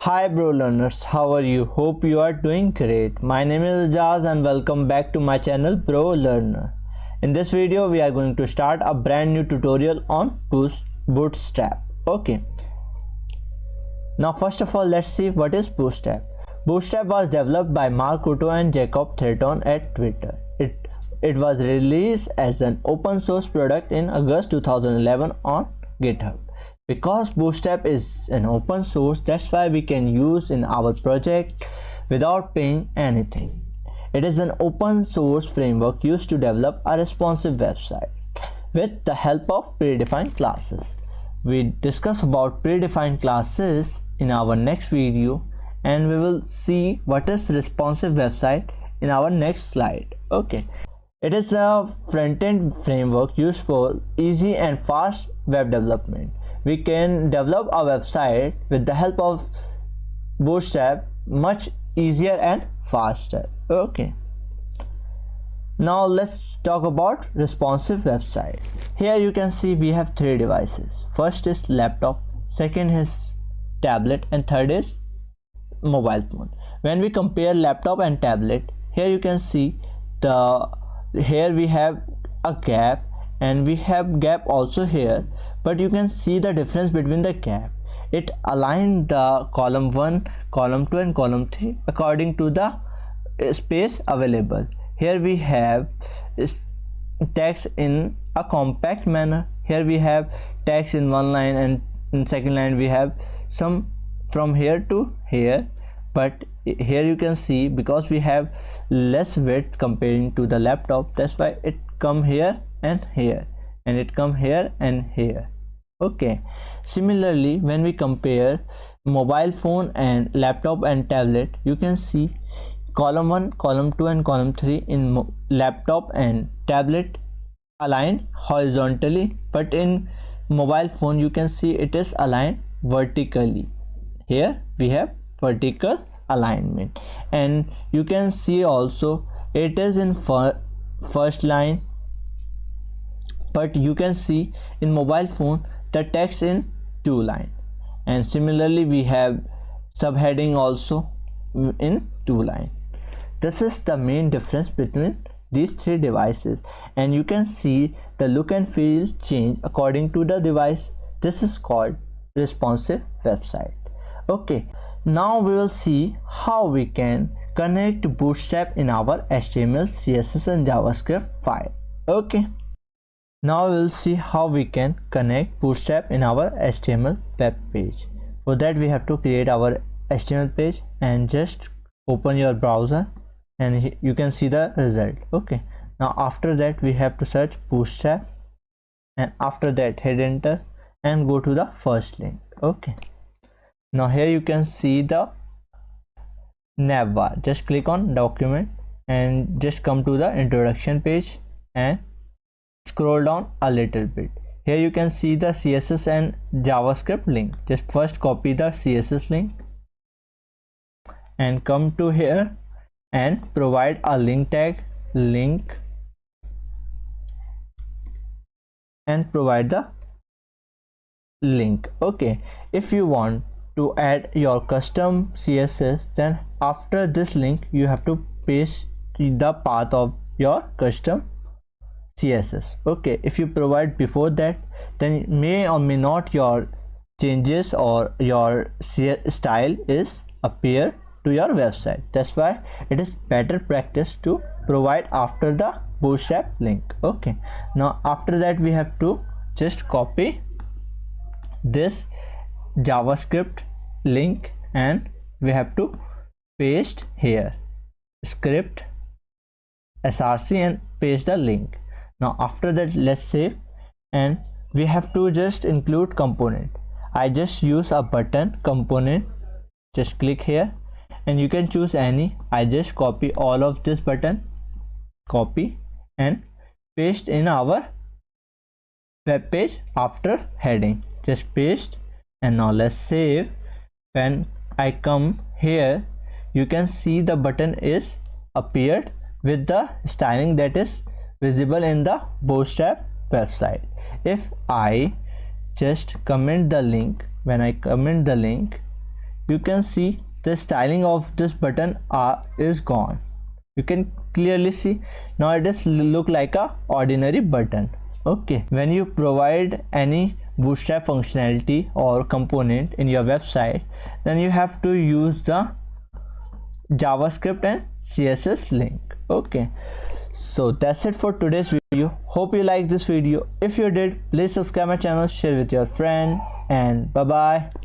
Hi BroLearners, how are you? Hope you are doing great. My name is Jaz and welcome back to my channel BroLearner. In this video we are going to start a brand new tutorial on Bootstrap. Okay. Now first of all, let's see what is Bootstrap. Bootstrap was developed by Mark Otto and Jacob Thornton at Twitter. It was released as an open source product in August 2011 on GitHub. Because Bootstrap is an open source, that's why we can use in our project without paying anything. It is an open source framework used to develop a responsive website with the help of predefined classes. We discuss about predefined classes in our next video, and we will see what is responsive website in our next slide. Okay. It is a front-end framework used for easy and fast web development. We can develop a website with the help of Bootstrap much easier and faster. Okay. Now let's talk about responsive website. Here you can see we have three devices. First is laptop, second is tablet, and third is mobile phone. When we compare laptop and tablet, here you can see here we have a gap and we have gap also here, but you can see the difference between the gap. It aligns the column 1, column 2 and column 3 according to the space available. Here we have text in a compact manner. Here we have text in one line, and in second line we have some from here to here, but here you can see because we have less width comparing to the laptop, that's why it come here and here, and it come here and here. Okay. Similarly, when we compare mobile phone and laptop and tablet, you can see column 1, column 2 and column 3 in laptop and tablet aligned horizontally, but in mobile phone you can see it is aligned vertically. Here we have vertical alignment, and you can see also it is in first line, but you can see in mobile phone the text in 2 line, and similarly we have subheading also in 2 line. This is the main difference between these three devices, and you can see the look and feel change according to the device. This is called responsive website. Okay, now we will see how we can connect Bootstrap in our HTML, CSS and JavaScript file. Okay, now we will see how we can connect Bootstrap in our HTML web page. For that we have to create our HTML page and just open your browser, and you can see the result. Okay, now after that we have to search Bootstrap, and after that hit enter and go to the first link. Okay, now here you can see the navbar. Just click on document and just come to the introduction page and scroll down a little bit. Here you can see the CSS and JavaScript link. Just first copy the CSS link and come to here and provide a link tag, link, and provide the link. Okay, if you want to add your custom CSS, then after this link you have to paste the path of your custom CSS. Okay, if you provide before that, then may or may not your changes or your style is appear to your website. That's why it is better practice to provide after the Bootstrap link. Okay, now after that we have to just copy this JavaScript link and we have to paste here script src and paste the link. Now after that let's save, and we have to just include component. I just use a button component. Just click here and you can choose any. I just copy all of this button, copy and paste in our web page after heading. Just paste, and now let's save. When I come here, you can see the button is appeared with the styling that is visible in the Bootstrap website. If I just comment the link, when I comment the link, you can see the styling of this button is gone. You can clearly see now it is look like a ordinary button. Okay, when you provide any Bootstrap functionality or component in your website, then you have to use the JavaScript and CSS link. Okay, so that's it for today's video. Hope you liked this video. If you did, please subscribe my channel, share with your friend, and bye bye.